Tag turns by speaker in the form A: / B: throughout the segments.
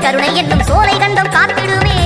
A: கருணை என்னும் சோலை கண்டம் காத்திடுமே.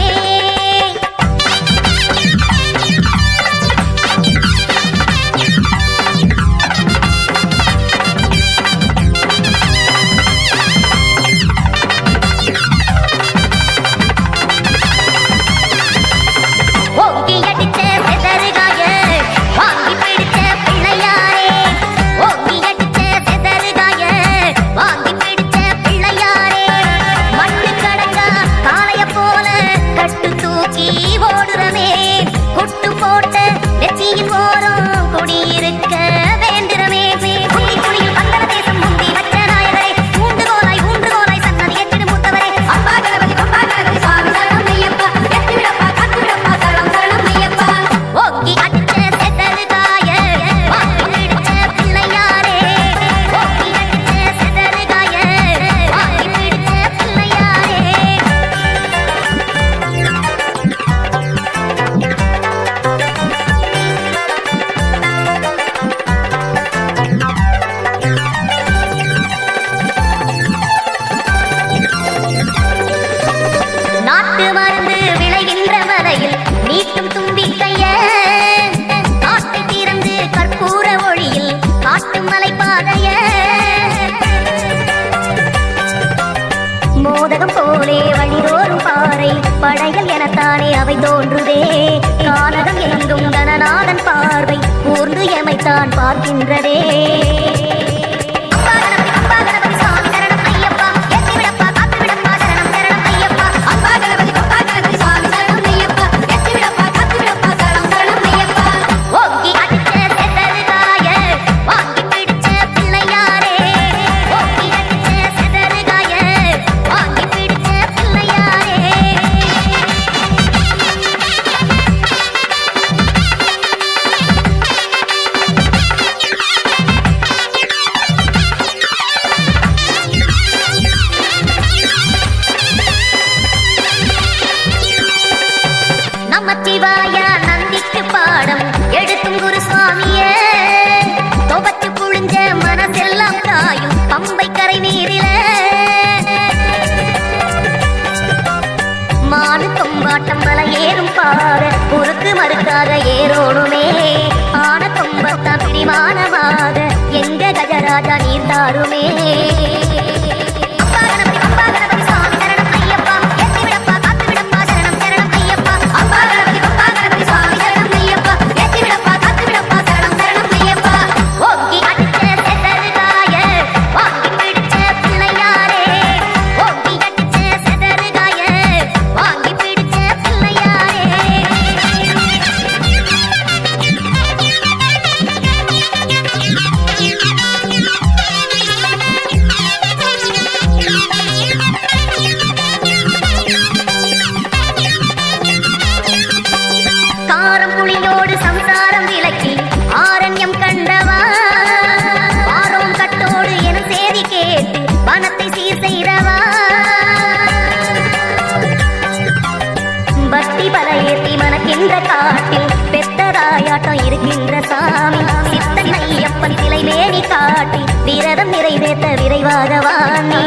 A: மோதகம் போலே வழிதோறும் பாறை படைகள் எனத்தானே அவை தோன்றுதே. கானகம் எங்கும் கணநாதன் பார்வை கூர்ந்து எமைத்தான் பார்க்கின்றதே. நமச்சிவாயா நந்திக்கு பாடம் எடுக்கும் குருசுவாமியே. துவச்சு புழிஞ்ச மனசெல்லாம் காயும் பம்பை கரை நீரில மானு கொம்பாட்டம் மலை ஏறும் பார குறுக்கு மறுக்காக ஏறோணுமே. ஆன கொம்பத்தான் பிடிமானமாக எங்க கஜராஜா நீர் தாருமே. காட்டில் பெத்தராயாட்டம் இருக்கின்ற சாமி சித்தன் ஐயப்பன் சிலை மேனி காட்டி விரதம் நிறைவேற்ற விரைவாக வாணி.